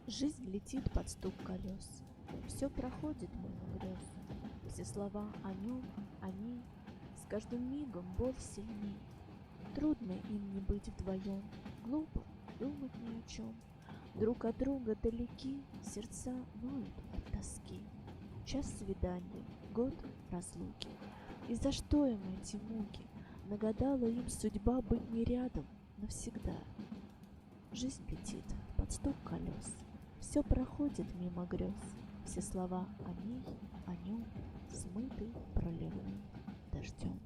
Жизнь летит под стук колес, все проходит мимо грез. Все слова о нем, о ней, с каждым мигом боль сильней. Трудно им не быть вдвоем, глупо думать ни о чем. Друг от друга далеки, сердца ноют от тоски. Час свидания, год разлуки. И за что им эти муки? Нагадала им судьба быть не рядом навсегда. Жизнь летит под стук колес, все проходит мимо грез, все слова о ней, о нем, смыты проливным дождем.